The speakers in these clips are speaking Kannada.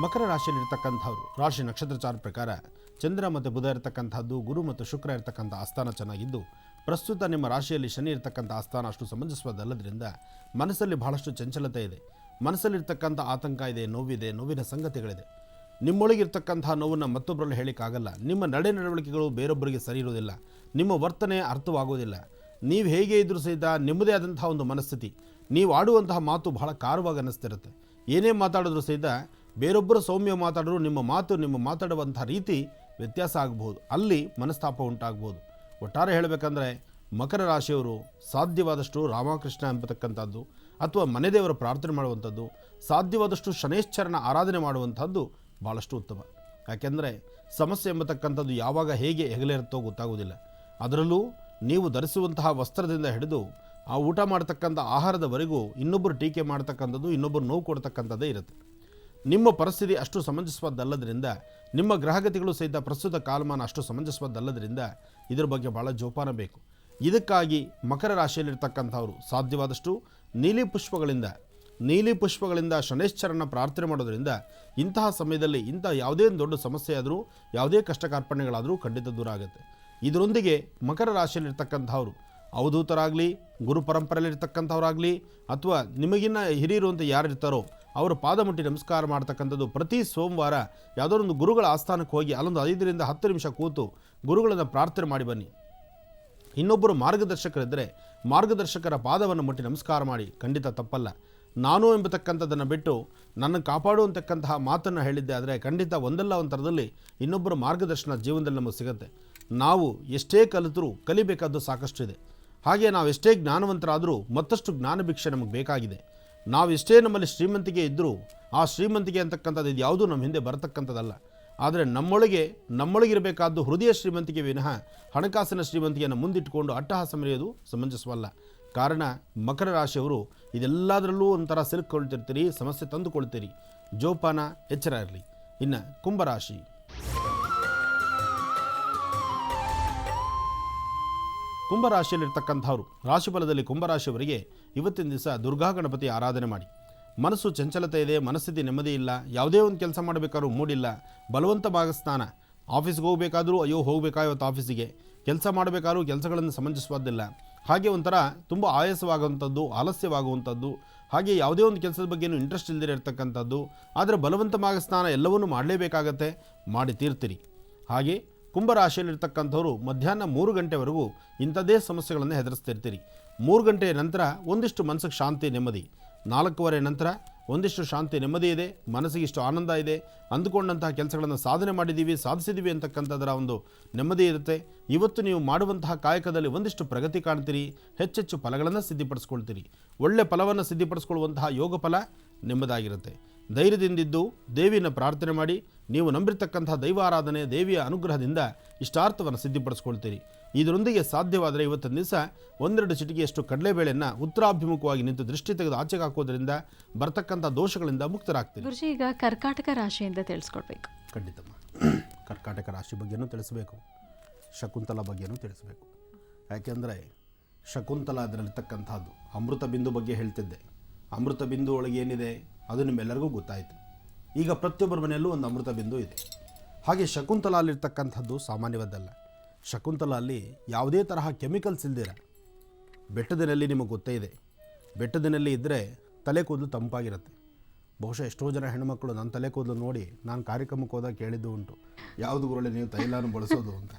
ಮಕರ ರಾಶಿಯಲ್ಲಿರ್ತಕ್ಕಂಥವ್ರು ರಾಶಿ ನಕ್ಷತ್ರಚಾರ ಪ್ರಕಾರ ಚಂದ್ರ ಮತ್ತು ಬುಧ ಇರತಕ್ಕಂಥದ್ದು, ಗುರು ಮತ್ತು ಶುಕ್ರ ಇರತಕ್ಕಂಥ ಆಸ್ಥಾನ ಚೆನ್ನಾಗಿದ್ದು, ಪ್ರಸ್ತುತ ನಿಮ್ಮ ರಾಶಿಯಲ್ಲಿ ಶನಿ ಇರತಕ್ಕಂಥ ಆಸ್ಥಾನ ಅಷ್ಟು ಸಮಂಜಸವಾದಲ್ಲದ್ರಿಂದ ಮನಸ್ಸಲ್ಲಿ ಬಹಳಷ್ಟು ಚಂಚಲತೆ ಇದೆ. ಮನಸ್ಸಲ್ಲಿರ್ತಕ್ಕಂಥ ಆತಂಕ ಇದೆ, ನೋವಿನ ಸಂಗತಿಗಳಿದೆ. ನಿಮ್ಮೊಳಗಿರ್ತಕ್ಕಂಥ ನೋವನ್ನು ಮತ್ತೊಬ್ಬರಲ್ಲಿ ಹೇಳಿಕ್ಕಾಗಲ್ಲ. ನಿಮ್ಮ ನಡವಳಿಕೆಗಳು ಬೇರೊಬ್ಬರಿಗೆ ಸರಿ ಇರೋದಿಲ್ಲ. ನಿಮ್ಮ ವರ್ತನೆ ಅರ್ಥವಾಗೋದಿಲ್ಲ. ನೀವು ಹೇಗೆ ಇದ್ರೂ ಸಹಿತ ನಿಮ್ಮದೇ ಆದಂತಹ ಒಂದು ಮನಸ್ಥಿತಿ, ನೀವು ಆಡುವಂತಹ ಮಾತು ಬಹಳ ಕಾರವಾಗಿ ಅನ್ನಿಸ್ತಿರುತ್ತೆ. ಏನೇ ಮಾತಾಡಿದ್ರೂ ಸಹಿತ ಬೇರೊಬ್ಬರು ಸೌಮ್ಯ ಮಾತಾಡಿದ್ರು ನಿಮ್ಮ ಮಾತಾಡುವಂಥ ರೀತಿ ವ್ಯತ್ಯಾಸ ಆಗಬಹುದು. ಅಲ್ಲಿ ಮನಸ್ತಾಪ ಉಂಟಾಗ್ಬೋದು. ಒಟ್ಟಾರೆ ಹೇಳಬೇಕಂದ್ರೆ ಮಕರ ರಾಶಿಯವರು ಸಾಧ್ಯವಾದಷ್ಟು ರಾಮಕೃಷ್ಣ ಎಂಬತಕ್ಕಂಥದ್ದು ಅಥವಾ ಮನೆದೇವರ ಪ್ರಾರ್ಥನೆ ಮಾಡುವಂಥದ್ದು, ಸಾಧ್ಯವಾದಷ್ಟು ಶನೇಶ್ವರನ ಆರಾಧನೆ ಮಾಡುವಂಥದ್ದು ಭಾಳಷ್ಟು ಉತ್ತಮ. ಯಾಕೆಂದರೆ ಸಮಸ್ಯೆ ಎಂಬತಕ್ಕಂಥದ್ದು ಯಾವಾಗ ಹೇಗೆ ಹೆಗಲೇರುತ್ತೋ ಗೊತ್ತಾಗೋದಿಲ್ಲ. ಅದರಲ್ಲೂ ನೀವು ಧರಿಸುವಂತಹ ವಸ್ತ್ರದಿಂದ ಹಿಡಿದು ಆ ಊಟ ಮಾಡ್ತಕ್ಕಂಥ ಆಹಾರದವರೆಗೂ ಇನ್ನೊಬ್ಬರು ಟೀಕೆ ಮಾಡ್ತಕ್ಕಂಥದ್ದು, ಇನ್ನೊಬ್ಬರು ನೋವು ಕೊಡ್ತಕ್ಕಂಥದ್ದೇ ಇರುತ್ತೆ. ನಿಮ್ಮ ಪರಿಸ್ಥಿತಿ ಅಷ್ಟು ಸಮಂಜಸವಾದಲ್ಲದ್ರಿಂದ, ನಿಮ್ಮ ಗ್ರಹಗತಿಗಳು ಸಹಿತ ಪ್ರಸ್ತುತ ಕಾಲಮಾನ ಅಷ್ಟು ಸಮಂಜಸವಾದಲ್ಲದ್ರಿಂದ ಇದರ ಬಗ್ಗೆ ಭಾಳ ಜೋಪಾನ ಬೇಕು. ಇದಕ್ಕಾಗಿ ಮಕರ ರಾಶಿಯಲ್ಲಿರ್ತಕ್ಕಂಥವರು ಸಾಧ್ಯವಾದಷ್ಟು ನೀಲಿ ಪುಷ್ಪಗಳಿಂದ ಶನೇಶ್ವರನ ಪ್ರಾರ್ಥನೆ ಮಾಡೋದ್ರಿಂದ ಇಂತಹ ಸಮಯದಲ್ಲಿ ಯಾವುದೇ ದೊಡ್ಡ ಸಮಸ್ಯೆ ಆದರೂ, ಯಾವುದೇ ಕಷ್ಟ ಕಾರ್ಪಣ್ಯಗಳಾದರೂ ಖಂಡಿತ ದೂರ ಆಗುತ್ತೆ. ಇದರೊಂದಿಗೆ ಮಕರ ರಾಶಿಯಲ್ಲಿರ್ತಕ್ಕಂಥವ್ರು ಅವಧೂತರಾಗಲಿ, ಗುರು ಪರಂಪರೆಯಲ್ಲಿರ್ತಕ್ಕಂಥವ್ರಾಗಲಿ ಅಥವಾ ನಿಮಗಿನ್ನ ಹಿರಿಯರು ಅಂತ ಯಾರಿರ್ತಾರೋ ಅವರ ಪಾದ ಮುಟ್ಟಿ ನಮಸ್ಕಾರ ಮಾಡ್ತಕ್ಕಂಥದ್ದು. ಪ್ರತಿ ಸೋಮವಾರ ಯಾವುದೋ ಒಂದು ಗುರುಗಳ ಆಸ್ಥಾನಕ್ಕೆ ಹೋಗಿ ಅಲ್ಲೊಂದು 5 ರಿಂದ 10 ನಿಮಿಷ ಕೂತು ಗುರುಗಳನ್ನು ಪ್ರಾರ್ಥನೆ ಮಾಡಿ ಬನ್ನಿ. ಇನ್ನೊಬ್ಬರು ಮಾರ್ಗದರ್ಶಕರಿದ್ದರೆ ಮಾರ್ಗದರ್ಶಕರ ಪಾದವನ್ನು ಮುಟ್ಟಿ ನಮಸ್ಕಾರ ಮಾಡಿ, ಖಂಡಿತ ತಪ್ಪಲ್ಲ. ನಾನು ಎಂಬತಕ್ಕಂಥದ್ದನ್ನು ಬಿಟ್ಟು ನನ್ನ ಕಾಪಾಡುವಂತಕ್ಕಂತಹ ಮಾತನ್ನು ಹೇಳಿದ್ದೆ ಆದರೆ ಖಂಡಿತ ಒಂದಲ್ಲ ಒಂದು ಥರದಲ್ಲಿ ಇನ್ನೊಬ್ಬರ ಮಾರ್ಗದರ್ಶನ ಜೀವನದಲ್ಲಿ ನಮಗೆ ಸಿಗುತ್ತೆ. ನಾವು ಎಷ್ಟೇ ಕಲಿತರೂ ಕಲಿಬೇಕಾದ್ದು ಸಾಕಷ್ಟು ಇದೆ. ಹಾಗೆ ನಾವು ಎಷ್ಟೇ ಜ್ಞಾನವಂತರಾದರೂ ಮತ್ತಷ್ಟು ಜ್ಞಾನ ಭಿಕ್ಷೆ ನಮಗೆ ಬೇಕಾಗಿದೆ. ನಾವು ಎಷ್ಟೇ ನಮ್ಮಲ್ಲಿ ಶ್ರೀಮಂತಿಕೆ ಇದ್ದರೂ ಆ ಶ್ರೀಮಂತಿಕೆ ಅಂತಕ್ಕಂಥದ್ದು ಇದು ಯಾವುದೂ ನಮ್ಮ ಹಿಂದೆ ಬರತಕ್ಕಂಥದ್ದಲ್ಲ. ಆದರೆ ನಮ್ಮೊಳಗಿರಬೇಕಾದ್ದು ಹೃದಯ ಶ್ರೀಮಂತಿಕೆ ವಿನಃ ಹಣಕಾಸಿನ ಶ್ರೀಮಂತಿಕೆಯನ್ನು ಮುಂದಿಟ್ಟುಕೊಂಡು ಅಟ್ಟಹಾಸ ಮೆರೆಯೋದು ಸಮಂಜಸವಲ್ಲ. ಕಾರಣ ಮಕರ ರಾಶಿಯವರು ಇದೆಲ್ಲದರಲ್ಲೂ ಒಂಥರ ಸಿಲುಕೊಳ್ತಿರ್ತೀರಿ, ಸಮಸ್ಯೆ ತಂದುಕೊಳ್ತೀರಿ. ಜೋಪಾನ, ಎಚ್ಚರ ಇರಲಿ. ಇನ್ನು ಕುಂಭರಾಶಿ. ಕುಂಭರಾಶಿಯಲ್ಲಿರ್ತಕ್ಕಂಥವ್ರು ರಾಶಿಫಲದಲ್ಲಿ ಕುಂಭರಾಶಿಯವರಿಗೆ ಇವತ್ತಿನ ದಿವಸ ದುರ್ಗಾ ಗಣಪತಿ ಆರಾಧನೆ ಮಾಡಿ. ಮನಸ್ಸು ಚಂಚಲತೆ ಇದೆ, ಮನಸ್ಥಿತಿ ನೆಮ್ಮದಿ ಇಲ್ಲ, ಯಾವುದೇ ಒಂದು ಕೆಲಸ ಮಾಡಬೇಕಾದ್ರೂ ಮೂಡಿಲ್ಲ, ಬಲವಂತ ಭಾಗಸ್ಥಾನ. ಆಫೀಸ್ಗೆ ಹೋಗಬೇಕಾದ್ರೂ ಅಯ್ಯೋ ಹೋಗಬೇಕಾ ಇವತ್ತು ಆಫೀಸಿಗೆ, ಕೆಲಸ ಮಾಡಬೇಕಾದ್ರೂ ಕೆಲಸಗಳನ್ನು ಸಮಂಜಸವಾದಿಲ್ಲ. ಹಾಗೆ ಒಂಥರ ತುಂಬ ಆಯಾಸವಾಗುವಂಥದ್ದು, ಆಲಸ್ಯವಾಗುವಂಥದ್ದು, ಹಾಗೆ ಯಾವುದೇ ಒಂದು ಕೆಲಸದ ಬಗ್ಗೆಯೂ ಇಂಟ್ರೆಸ್ಟ್ ಇಲ್ಲದೇ ಇರತಕ್ಕಂಥದ್ದು. ಆದರೆ ಬಲವಂತ ಭಾಗಸ್ಥಾನ ಎಲ್ಲವನ್ನೂ ಮಾಡಲೇಬೇಕಾಗತ್ತೆ, ಮಾಡಿ ತೀರ್ತೀರಿ. ಹಾಗೆ ಕುಂಭರಾಶಿಯಲ್ಲಿರ್ತಕ್ಕಂಥವ್ರು ಮಧ್ಯಾಹ್ನ 3 ಗಂಟೆವರೆಗೂ ಇಂಥದ್ದೇ ಸಮಸ್ಯೆಗಳನ್ನು ಹೆದರಿಸ್ತಿರ್ತೀರಿ. 3 ಗಂಟೆಯ ನಂತರ ಒಂದಿಷ್ಟು ಮನಸ್ಸಿಗೆ ಶಾಂತಿ, ನೆಮ್ಮದಿ. 4:15 ನಂತರ ಒಂದಿಷ್ಟು ಶಾಂತಿ, ನೆಮ್ಮದಿ ಇದೆ, ಮನಸ್ಸಿಗೆ ಇಷ್ಟು ಆನಂದ ಇದೆ, ಅಂದುಕೊಂಡಂತಹ ಕೆಲಸಗಳನ್ನು ಸಾಧಿಸಿದ್ದೀವಿ ಅಂತಕ್ಕಂಥದ್ದರ ಒಂದು ನೆಮ್ಮದಿ ಇರುತ್ತೆ. ಇವತ್ತು ನೀವು ಮಾಡುವಂತಹ ಕಾಯಕದಲ್ಲಿ ಒಂದಿಷ್ಟು ಪ್ರಗತಿ ಕಾಣ್ತೀರಿ, ಹೆಚ್ಚೆಚ್ಚು ಫಲಗಳನ್ನು ಸಿದ್ಧಿಪಡಿಸ್ಕೊಳ್ತೀರಿ. ಒಳ್ಳೆ ಫಲವನ್ನು ಸಿದ್ಧಿಪಡಿಸ್ಕೊಳ್ಳುವಂತಹ ಯೋಗ ಫಲ ನಿಮ್ಮದಾಗಿರುತ್ತೆ. ಧೈರ್ಯದಿಂದಿದ್ದು ದೇವಿಯನ್ನು ಪ್ರಾರ್ಥನೆ ಮಾಡಿ, ನೀವು ನಂಬಿರ್ತಕ್ಕಂಥ ದೈವಾರಾಧನೆ, ದೇವಿಯ ಅನುಗ್ರಹದಿಂದ ಇಷ್ಟಾರ್ಥವನ್ನು ಸಿದ್ಧಿಪಡಿಸ್ಕೊಳ್ತೀರಿ. ಇದರೊಂದಿಗೆ ಸಾಧ್ಯವಾದರೆ ಇವತ್ತಿನ ದಿವಸ 1-2 ಚಿಟಿಕೆಯಷ್ಟು ಕಡಲೆಬೇಳೆಯನ್ನು ಉತ್ತರಾಭಿಮುಖವಾಗಿ ನಿಂತು ದೃಷ್ಟಿ ತೆಗೆದು ಆಚೆಗೆ ಹಾಕೋದ್ರಿಂದ ಬರ್ತಕ್ಕಂಥ ದೋಷಗಳಿಂದ ಮುಕ್ತರಾಗ್ತೀರಿ. ಗುರುಜಿ, ಈಗ ಕರ್ಕಾಟಕ ರಾಶಿಯಿಂದ ತಿಳಿಸ್ಕೊಡ್ಬೇಕು. ಖಂಡಿತಮ್ಮ, ಕರ್ಕಾಟಕ ರಾಶಿ ಬಗ್ಗೆನೂ ತಿಳಿಸಬೇಕು, ಶಕುಂತಲ ಬಗ್ಗೆನೂ ತಿಳಿಸಬೇಕು. ಯಾಕೆಂದರೆ ಶಕುಂತಲ ಅದರಲ್ಲಿರ್ತಕ್ಕಂಥದ್ದು ಅಮೃತ ಬಿಂದು ಬಗ್ಗೆ ಹೇಳ್ತಿದ್ದೆ. ಅಮೃತ ಬಿಂದು ಒಳಗೆ ಏನಿದೆ ಅದು ನಿಮ್ಮೆಲ್ಲರಿಗೂ ಗೊತ್ತಾಯಿತು. ಈಗ ಪ್ರತಿಯೊಬ್ಬರ ಮನೆಯಲ್ಲೂ ಒಂದು ಅಮೃತ ಬಿಂದು ಇದೆ. ಹಾಗೆ ಶಕುಂತಲ ಅಲ್ಲಿರ್ತಕ್ಕಂಥದ್ದು ಸಾಮಾನ್ಯವಾದಲ್ಲ. ಶಕುಂತಲ ಅಲ್ಲಿ ಯಾವುದೇ ತರಹ ಕೆಮಿಕಲ್ಸ್ ಇಲ್ದಿರ, ಬೆಟ್ಟದಿನಲ್ಲಿ ನಿಮಗೆ ಗೊತ್ತೇ ಇದೆ, ಬೆಟ್ಟದಿನಲ್ಲಿ ಇದ್ದರೆ ತಲೆ ಕೂದಲು ತಂಪಾಗಿರುತ್ತೆ. ಬಹುಶಃ ಎಷ್ಟೋ ಜನ ಹೆಣ್ಮಕ್ಳು ನನ್ನ ತಲೆ ಕೂದಲು ನೋಡಿ ನಾನು ಕಾರ್ಯಕ್ರಮಕ್ಕೆ ಹೋದಾಗ ಕೇಳಿದ್ದು ಉಂಟು, ಯಾವುದು ಗುರುಳೆ ನೀವು ತೈಲನ ಬಳಸೋದು ಅಂತ.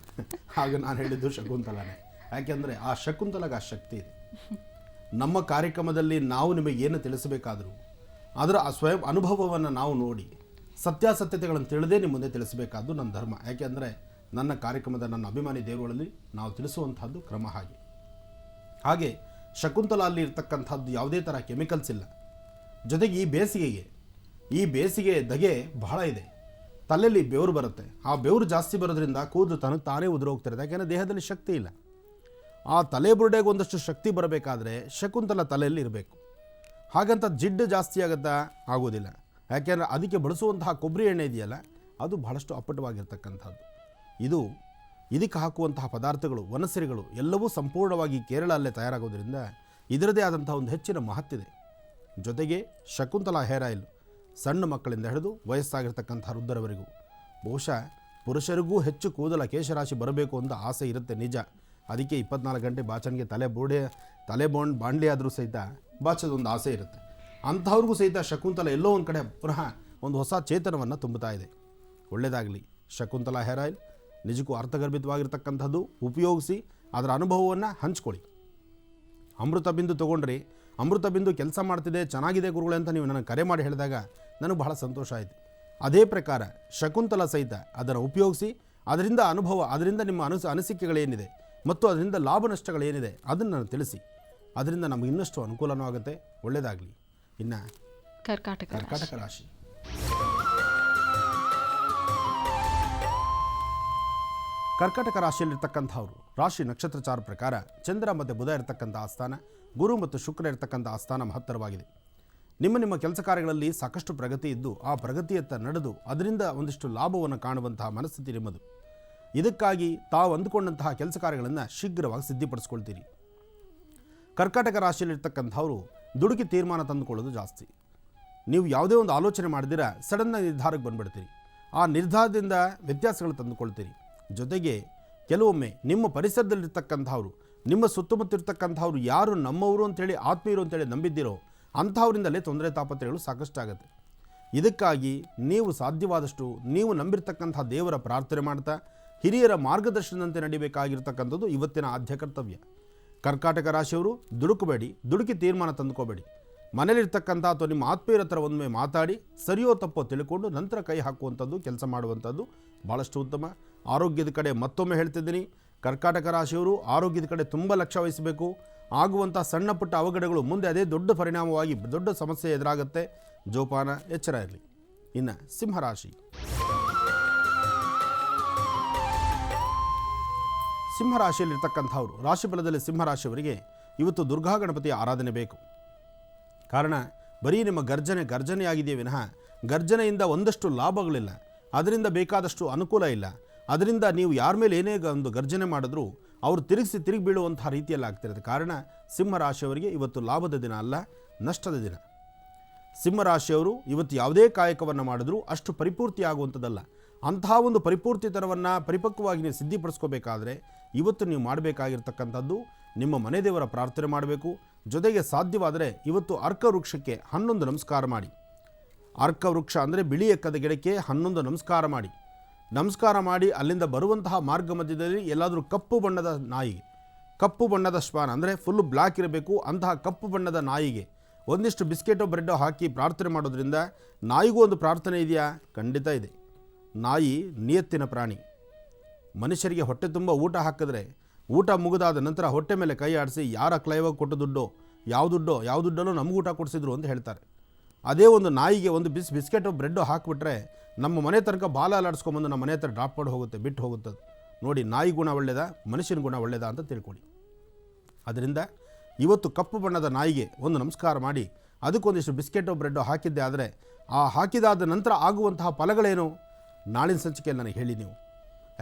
ಹಾಗೆ ನಾನು ಹೇಳಿದ್ದು ಶಕುಂತಲನೇ. ಯಾಕೆಂದರೆ ಆ ಶಕುಂತಲಗೆ ಆ ಶಕ್ತಿ ಇದೆ. ನಮ್ಮ ಕಾರ್ಯಕ್ರಮದಲ್ಲಿ ನಾವು ನಿಮಗೇನು ತಿಳಿಸಬೇಕಾದರೂ ಅದರ ಆ ಸ್ವಯಂ ಅನುಭವವನ್ನು ನಾವು ನೋಡಿ ಸತ್ಯಾಸತ್ಯತೆಗಳನ್ನು ತಿಳಿದೇ ನಿಮ್ಮ ಮುಂದೆ ತಿಳಿಸಬೇಕಾದ್ದು ನನ್ನ ಧರ್ಮ. ಯಾಕೆಂದರೆ ನನ್ನ ಕಾರ್ಯಕ್ರಮದ ನನ್ನ ಅಭಿಮಾನಿ ದೇವರುಗಳಲ್ಲಿ ನಾವು ತಿಳಿಸುವಂಥದ್ದು ಕ್ರಮ ಹಾಗೆ ಶಕುಂತಲ ಅಲ್ಲಿ ಇರ್ತಕ್ಕಂಥದ್ದು ಯಾವುದೇ ಥರ ಕೆಮಿಕಲ್ಸ್ ಇಲ್ಲ. ಜೊತೆಗೆ ಈ ಬೇಸಿಗೆ ಧಗೆ ಬಹಳ ಇದೆ. ತಲೆಯಲ್ಲಿ ಬೆವರು ಬರುತ್ತೆ. ಆ ಬೆವರು ಜಾಸ್ತಿ ಬರೋದ್ರಿಂದ ಕೂದಲು ತಾನೇ ಉದುರೋಗ್ತಿರುತ್ತೆ. ಯಾಕೆಂದರೆ ದೇಹದಲ್ಲಿ ಶಕ್ತಿ ಇಲ್ಲ. ಆ ತಲೆ ಬುರುಡೆಗೆ ಒಂದಷ್ಟು ಶಕ್ತಿ ಬರಬೇಕಾದ್ರೆ ಶಕುಂತಲ ತಲೆಯಲ್ಲಿ ಇರಬೇಕು. ಹಾಗಂತ ಜಿಡ್ಡು ಜಾಸ್ತಿ ಆಗೋದಿಲ್ಲ. ಯಾಕೆಂದರೆ ಅದಕ್ಕೆ ಬಳಸುವಂತಹ ಕೊಬ್ಬರಿ ಎಣ್ಣೆ ಇದೆಯಲ್ಲ, ಅದು ಬಹಳಷ್ಟು ಅಪ್ಪಟವಾಗಿರ್ತಕ್ಕಂಥದ್ದು. ಇದಕ್ಕೆ ಹಾಕುವಂತಹ ಪದಾರ್ಥಗಳು, ವನಸಿರಿಗಳು ಎಲ್ಲವೂ ಸಂಪೂರ್ಣವಾಗಿ ಕೇರಳ ಅಲ್ಲೇ ತಯಾರಾಗೋದ್ರಿಂದ ಇದರದೇ ಆದಂಥ ಒಂದು ಹೆಚ್ಚಿನ ಮಹತ್ತಿದೆ. ಜೊತೆಗೆ ಶಕುಂತಲ ಹೇರ್ ಆಯಿಲ್ ಸಣ್ಣ ಮಕ್ಕಳಿಂದ ಹಿಡಿದು ವಯಸ್ಸಾಗಿರ್ತಕ್ಕಂಥ ವೃದ್ಧರವರೆಗೂ. ಬಹುಶಃ ಪುರುಷರಿಗೂ ಹೆಚ್ಚು ಕೂದಲ ಕೇಶರಾಶಿ ಬರಬೇಕು ಅಂತ ಆಸೆ ಇರುತ್ತೆ, ನಿಜ. ಅದಕ್ಕೆ 24 ಗಂಟೆ ಬಾಚಣಿಗೆ ಬಾಂಡ್ಲಿ ಆದರೂ ಸಹಿತ ಬಾಚೋದೊಂದು ಆಸೆ ಇರುತ್ತೆ. ಅಂಥವ್ರಿಗೂ ಸಹಿತ ಶಕುಂತಲ ಎಲ್ಲೋ ಒಂದು ಕಡೆ ಪುನಃ ಒಂದು ಹೊಸ ಚೇತನವನ್ನು ತುಂಬುತ್ತಾ ಇದೆ. ಒಳ್ಳೆಯದಾಗಲಿ. ಶಕುಂತಲಾ ಹೇರ್ ಆಯಿಲ್ ನಿಜಕ್ಕೂ ಅರ್ಥಗರ್ಭಿತವಾಗಿರ್ತಕ್ಕಂಥದ್ದು. ಉಪಯೋಗಿಸಿ ಅದರ ಅನುಭವವನ್ನು ಹಂಚ್ಕೊಳ್ಳಿ. ಅಮೃತ ಬಿಂದು ತೊಗೊಂಡ್ರಿ, ಅಮೃತ ಬಿಂದು ಕೆಲಸ ಮಾಡ್ತಿದೆ, ಚೆನ್ನಾಗಿದೆ ಗುರುಗಳೇ ಅಂತ ನೀವು ನನಗೆ ಕರೆ ಮಾಡಿ ಹೇಳಿದಾಗ ನನಗೆ ಬಹಳ ಸಂತೋಷ ಆಯಿತು. ಅದೇ ಪ್ರಕಾರ ಶಕುಂತಲ ಸಹಿತ ಅದನ್ನು ಉಪಯೋಗಿಸಿ ಅದರಿಂದ ಅನುಭವ, ಅದರಿಂದ ನಿಮ್ಮ ಅನಿಸಿಕೆಗಳೇನಿದೆ ಮತ್ತು ಅದರಿಂದ ಲಾಭ ನಷ್ಟಗಳೇನಿದೆ ಅದನ್ನು ನಾನು ತಿಳಿಸಿ. ಅದರಿಂದ ನಮಗೆ ಇನ್ನಷ್ಟು ಅನುಕೂಲನೂ ಆಗುತ್ತೆ. ಒಳ್ಳೆಯದಾಗಲಿ. ಇನ್ನು ಕರ್ಕಾಟಕ ರಾಶಿ. ಕರ್ಕಾಟಕ ರಾಶಿಯಲ್ಲಿರ್ತಕ್ಕಂಥವ್ರು ರಾಶಿ ನಕ್ಷತ್ರಚಾರ ಪ್ರಕಾರ ಚಂದ್ರ ಮತ್ತು ಬುಧ ಇರತಕ್ಕಂಥ ಆಸ್ಥಾನ, ಗುರು ಮತ್ತು ಶುಕ್ರ ಇರತಕ್ಕಂಥ ಆಸ್ಥಾನ ಮಹತ್ತರವಾಗಿದೆ. ನಿಮ್ಮ ಕೆಲಸ ಕಾರ್ಯಗಳಲ್ಲಿ ಸಾಕಷ್ಟು ಪ್ರಗತಿ ಇದ್ದು ಆ ಪ್ರಗತಿಯತ್ತ ನಡೆದು ಅದರಿಂದ ಒಂದಿಷ್ಟು ಲಾಭವನ್ನು ಕಾಣುವಂತಹ ಮನಸ್ಥಿತಿ ನಿಮ್ಮದು. ಇದಕ್ಕಾಗಿ ತಾವು ಅಂದುಕೊಂಡಂತಹ ಕೆಲಸ ಕಾರ್ಯಗಳನ್ನು ಶೀಘ್ರವಾಗಿ ಸಿದ್ಧಿಪಡಿಸ್ಕೊಳ್ತೀರಿ. ಕರ್ಕಾಟಕ ರಾಶಿಯಲ್ಲಿರ್ತಕ್ಕಂಥವರು ದುಡುಕಿ ತೀರ್ಮಾನ ತಂದುಕೊಳ್ಳೋದು ಜಾಸ್ತಿ. ನೀವು ಯಾವುದೇ ಒಂದು ಆಲೋಚನೆ ಮಾಡಿದಿರ ಸಡನ್ನಾಗಿ ನಿರ್ಧಾರಕ್ಕೆ ಬಂದುಬಿಡ್ತೀರಿ. ಆ ನಿರ್ಧಾರದಿಂದ ವ್ಯತ್ಯಾಸಗಳು ತಂದುಕೊಳ್ತೀರಿ. ಜೊತೆಗೆ ಕೆಲವೊಮ್ಮೆ ನಿಮ್ಮ ಪರಿಸರದಲ್ಲಿರ್ತಕ್ಕಂಥವ್ರು, ನಿಮ್ಮ ಸುತ್ತಮುತ್ತ ಇರ್ತಕ್ಕಂಥವ್ರು ಯಾರು ನಮ್ಮವರು ಅಂತೇಳಿ ಆತ್ಮೀಯರು ಅಂತೇಳಿ ನಂಬಿದ್ದೀರೋ ಅಂಥವರಿಂದಲೇ ತೊಂದರೆ ತಾಪತ್ರೆಗಳು ಸಾಕಷ್ಟು ಆಗುತ್ತೆ. ಇದಕ್ಕಾಗಿ ನೀವು ಸಾಧ್ಯವಾದಷ್ಟು ನೀವು ನಂಬಿರ್ತಕ್ಕಂಥ ದೇವರ ಪ್ರಾರ್ಥನೆ ಮಾಡ್ತಾ ಹಿರಿಯರ ಮಾರ್ಗದರ್ಶನದಂತೆ ನಡಿಬೇಕಾಗಿರ್ತಕ್ಕಂಥದ್ದು ಇವತ್ತಿನ ಆದ್ಯ ಕರ್ತವ್ಯ. ಕರ್ಕಾಟಕ ರಾಶಿಯವರು ದುಡುಕಬೇಡಿ, ದುಡುಕಿ ತೀರ್ಮಾನ ತಂದುಕೋಬೇಡಿ. ಮನೇಲಿರ್ತಕ್ಕಂಥ ಅಥವಾ ನಿಮ್ಮ ಆತ್ಮೀಯರ ಹತ್ರ ಒಮ್ಮೆ ಮಾತಾಡಿ ಸರಿಯೋ ತಪ್ಪೋ ತಿಳ್ಕೊಂಡು ನಂತರ ಕೈ ಹಾಕುವಂಥದ್ದು, ಕೆಲಸ ಮಾಡುವಂಥದ್ದು ಭಾಳಷ್ಟು ಉತ್ತಮ. ಆರೋಗ್ಯದ ಕಡೆ ಮತ್ತೊಮ್ಮೆ ಹೇಳ್ತಿದ್ದೀನಿ, ಕರ್ಕಾಟಕ ರಾಶಿಯವರು ಆರೋಗ್ಯದ ಕಡೆ ತುಂಬ ಲಕ್ಷ್ಯ ವಹಿಸಬೇಕು. ಆಗುವಂಥ ಸಣ್ಣ ಪುಟ್ಟ ಅವಘಡಗಳು ಮುಂದೆ ಅದೇ ದೊಡ್ಡ ಪರಿಣಾಮವಾಗಿ ದೊಡ್ಡ ಸಮಸ್ಯೆ ಎದುರಾಗುತ್ತೆ. ಜೋಪಾನ, ಎಚ್ಚರ ಇರಲಿ. ಇನ್ನು ಸಿಂಹರಾಶಿ. ಸಿಂಹರಾಶಿಯಲ್ಲಿರ್ತಕ್ಕಂಥವ್ರು ರಾಶಿ ಫಲದಲ್ಲಿ ಸಿಂಹರಾಶಿಯವರಿಗೆ ಇವತ್ತು ದುರ್ಗಾ ಗಣಪತಿಯ ಆರಾಧನೆ ಬೇಕು. ಕಾರಣ ಬರೀ ನಿಮ್ಮ ಗರ್ಜನೆಯಾಗಿದೆಯೇ ವಿನಃ ಗರ್ಜನೆಯಿಂದ ಒಂದಷ್ಟು ಲಾಭಗಳಿಲ್ಲ, ಅದರಿಂದ ಬೇಕಾದಷ್ಟು ಅನುಕೂಲ ಇಲ್ಲ. ಅದರಿಂದ ನೀವು ಯಾರ ಮೇಲೆ ಏನೇ ಒಂದು ಗರ್ಜನೆ ಮಾಡಿದ್ರೂ ಅವರು ತಿರುಗಿ ಬೀಳುವಂಥ ರೀತಿಯಲ್ಲಿ ಆಗ್ತಿರುತ್ತೆ. ಕಾರಣ ಸಿಂಹರಾಶಿಯವರಿಗೆ ಇವತ್ತು ಲಾಭದ ದಿನ ಅಲ್ಲ, ನಷ್ಟದ ದಿನ. ಸಿಂಹರಾಶಿಯವರು ಇವತ್ತು ಯಾವುದೇ ಕಾಯಕವನ್ನು ಮಾಡಿದ್ರೂ ಅಷ್ಟು ಪರಿಪೂರ್ತಿ ಆಗುವಂಥದ್ದಲ್ಲ. ಅಂತಹ ಒಂದು ಪರಿಪೂರ್ತಿತನವನ್ನು ಪರಿಪಕ್ವವಾಗಿ ನೀವು ಸಿದ್ಧಿಪಡಿಸ್ಕೋಬೇಕಾದ್ರೆ ಇವತ್ತು ನೀವು ಮಾಡಬೇಕಾಗಿರ್ತಕ್ಕಂಥದ್ದು ನಿಮ್ಮ ಮನೆ ದೇವರ ಪ್ರಾರ್ಥನೆ ಮಾಡಬೇಕು. ಜೊತೆಗೆ ಸಾಧ್ಯವಾದರೆ ಇವತ್ತು ಅರ್ಕ ವೃಕ್ಷಕ್ಕೆ 11 ನಮಸ್ಕಾರ ಮಾಡಿ. ಅರ್ಕ ವೃಕ್ಷ ಅಂದರೆ ಬಿಳಿ ಎಕ್ಕದ ಗಿಡಕ್ಕೆ 11 ನಮಸ್ಕಾರ ಮಾಡಿ ಅಲ್ಲಿಂದ ಬರುವಂತಹ ಮಾರ್ಗ ಮಧ್ಯದಲ್ಲಿ ಎಲ್ಲಾದರೂ ಕಪ್ಪು ಬಣ್ಣದ ನಾಯಿಗೆ, ಕಪ್ಪು ಬಣ್ಣದ ಶ್ವಾನ ಅಂದರೆ ಫುಲ್ಲು ಬ್ಲ್ಯಾಕ್ ಇರಬೇಕು, ಅಂತಹ ಕಪ್ಪು ಬಣ್ಣದ ನಾಯಿಗೆ ಒಂದಿಷ್ಟು ಬಿಸ್ಕೆಟೋ ಬ್ರೆಡ್ಡೋ ಹಾಕಿ ಪ್ರಾರ್ಥನೆ ಮಾಡೋದ್ರಿಂದ ನಾಯಿಗೂ ಒಂದು ಪ್ರಾರ್ಥನೆ ಇದೆಯಾ? ಖಂಡಿತ ಇದೆ. ನಾಯಿ ನಿಯತ್ತಿನ ಪ್ರಾಣಿ. ಮನುಷ್ಯರಿಗೆ ಹೊಟ್ಟೆ ತುಂಬ ಊಟ ಹಾಕಿದ್ರೆ ಊಟ ಮುಗಿದಾದ ನಂತರ ಹೊಟ್ಟೆ ಮೇಲೆ ಕೈ ಆಡಿಸಿ ಯಾರ ಕ್ಲೈವಾಗಿ ಕೊಟ್ಟು ದುಡ್ಡೋ ಯಾವ ದುಡ್ಡಲ್ಲೋ ನಮಗೂ ಊಟ ಕೊಡಿಸಿದ್ರು ಅಂತ ಹೇಳ್ತಾರೆ. ಅದೇ ಒಂದು ನಾಯಿಗೆ ಒಂದು ಬಿಸ್ಕೆಟೋ ಬ್ರೆಡ್ಡೋ ಹಾಕಿಬಿಟ್ರೆ ನಮ್ಮ ಮನೆ ತನಕ ಬಾಲ ಅಲಾಡಿಸ್ಕೊಂಬಂದು ನಮ್ಮ ಮನೆ ಹತ್ರ ಡ್ರಾಪ್ ಮಾಡಿ ಹೋಗುತ್ತೆ, ಬಿಟ್ಟು ಹೋಗುತ್ತದೆ. ನೋಡಿ, ನಾಯಿ ಗುಣ ಒಳ್ಳೆಯದಾ ಮನುಷ್ಯನ ಗುಣ ಒಳ್ಳೆಯದಾ ಅಂತ ತಿಳ್ಕೊಳ್ಳಿ. ಅದರಿಂದ ಇವತ್ತು ಕಪ್ಪು ಬಣ್ಣದ ನಾಯಿಗೆ ಒಂದು ನಮಸ್ಕಾರ ಮಾಡಿ ಅದಕ್ಕೊಂದಿಷ್ಟು ಬಿಸ್ಕೆಟೋ ಬ್ರೆಡ್ಡೋ ಹಾಕಿದ್ದೆ ಆದರೆ ಆ ಹಾಕಿದಾದ ನಂತರ ಆಗುವಂತಹ ಫಲಗಳೇನು ನಾಳಿನ ಸಂಚಿಕೆಯಲ್ಲಿ ನನಗೆ ಹೇಳಿ ನೀವು.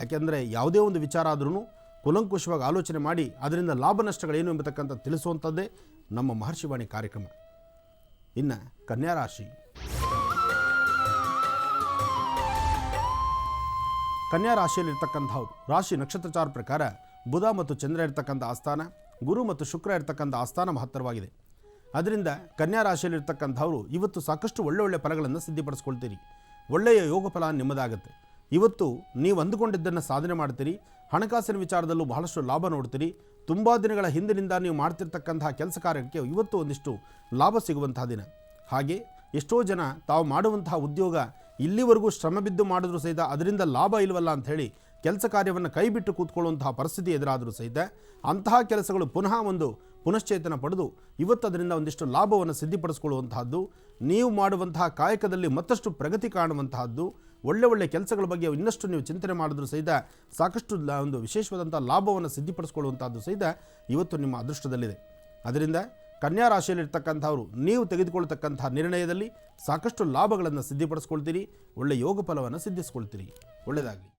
ಯಾಕೆಂದರೆ ಯಾವುದೇ ಒಂದು ವಿಚಾರ ಆದ್ರೂ ಕುಲಂಕುಷವಾಗಿ ಆಲೋಚನೆ ಮಾಡಿ ಅದರಿಂದ ಲಾಭ ನಷ್ಟಗಳೇನು ಎಂಬತಕ್ಕಂಥ ತಿಳಿಸುವಂಥದ್ದೇ ನಮ್ಮ ಮಹರ್ಷಿವಾಣಿ ಕಾರ್ಯಕ್ರಮ. ಇನ್ನು ಕನ್ಯಾ ರಾಶಿ. ಕನ್ಯಾ ರಾಶಿಯಲ್ಲಿರ್ತಕ್ಕಂಥವ್ರು ರಾಶಿ ನಕ್ಷತ್ರಚಾರ ಪ್ರಕಾರ ಬುಧ ಮತ್ತು ಚಂದ್ರ ಇರ್ತಕ್ಕಂಥ ಆಸ್ಥಾನ, ಗುರು ಮತ್ತು ಶುಕ್ರ ಇರ್ತಕ್ಕಂಥ ಆಸ್ಥಾನ ಮಹತ್ತರವಾಗಿದೆ. ಅದರಿಂದ ಕನ್ಯಾ ರಾಶಿಯಲ್ಲಿರ್ತಕ್ಕಂಥವ್ರು ಇವತ್ತು ಸಾಕಷ್ಟು ಒಳ್ಳೆ ಫಲಗಳನ್ನು ಸಿದ್ಧಿಪಡಿಸ್ಕೊಳ್ತೀರಿ. ಒಳ್ಳೆಯ ಯೋಗ ಫಲ ನಿಮ್ಮದಾಗುತ್ತೆ. ಇವತ್ತು ನೀವು ಅಂದುಕೊಂಡಿದ್ದನ್ನು ಸಾಧನೆ ಮಾಡ್ತೀರಿ. ಹಣಕಾಸಿನ ವಿಚಾರದಲ್ಲೂ ಬಹಳಷ್ಟು ಲಾಭ ನೋಡ್ತೀರಿ. ತುಂಬ ದಿನಗಳ ಹಿಂದಿನಿಂದ ನೀವು ಮಾಡ್ತಿರ್ತಕ್ಕಂತಹ ಕೆಲಸ ಕಾರ್ಯಕ್ಕೆ ಇವತ್ತು ಒಂದಿಷ್ಟು ಲಾಭ ಸಿಗುವಂತಹ ದಿನ. ಹಾಗೆ ಎಷ್ಟೋ ಜನ ತಾವು ಮಾಡುವಂತಹ ಉದ್ಯೋಗ ಇಲ್ಲಿವರೆಗೂ ಶ್ರಮ ಬಿದ್ದು ಮಾಡಿದ್ರೂ ಸಹಿತ ಅದರಿಂದ ಲಾಭ ಇಲ್ವಲ್ಲ ಅಂಥೇಳಿ ಕೆಲಸ ಕಾರ್ಯವನ್ನು ಕೈ ಬಿಟ್ಟು ಕೂತ್ಕೊಳ್ಳುವಂತಹ ಪರಿಸ್ಥಿತಿ ಎದುರಾದರೂ ಸಹಿತ ಅಂತಹ ಕೆಲಸಗಳು ಪುನಃ ಒಂದು ಪುನಶ್ಚೇತನ ಪಡೆದು ಇವತ್ತು ಅದರಿಂದ ಒಂದಿಷ್ಟು ಲಾಭವನ್ನು ಸಿದ್ಧಿಪಡಿಸ್ಕೊಳ್ಳುವಂತಹದ್ದು, ನೀವು ಮಾಡುವಂತಹ ಕಾಯಕದಲ್ಲಿ ಮತ್ತಷ್ಟು ಪ್ರಗತಿ ಕಾಣುವಂತಹದ್ದು, ಒಳ್ಳೆ ಕೆಲಸಗಳ ಬಗ್ಗೆ ಇನ್ನಷ್ಟು ನೀವು ಚಿಂತನೆ ಮಾಡಿದ್ರೂ ಸಹಿತ ಸಾಕಷ್ಟು ಒಂದು ವಿಶೇಷವಾದಂಥ ಲಾಭವನ್ನು ಸಿದ್ಧಿಪಡಿಸ್ಕೊಳ್ಳುವಂಥದ್ದು ಸಹಿತ ಇವತ್ತು ನಿಮ್ಮ ಅದೃಷ್ಟದಲ್ಲಿದೆ. ಅದರಿಂದ ಕನ್ಯಾ ರಾಶಿಯಲ್ಲಿರ್ತಕ್ಕಂಥವ್ರು ನೀವು ತೆಗೆದುಕೊಳ್ತಕ್ಕಂಥ ನಿರ್ಣಯದಲ್ಲಿ ಸಾಕಷ್ಟು ಲಾಭಗಳನ್ನು ಸಿದ್ಧಿಪಡಿಸ್ಕೊಳ್ತೀರಿ. ಒಳ್ಳೆಯ ಯೋಗ ಫಲವನ್ನು ಸಿದ್ಧಿಸ್ಕೊಳ್ತೀರಿ. ಒಳ್ಳೆಯದಾಗಲಿ.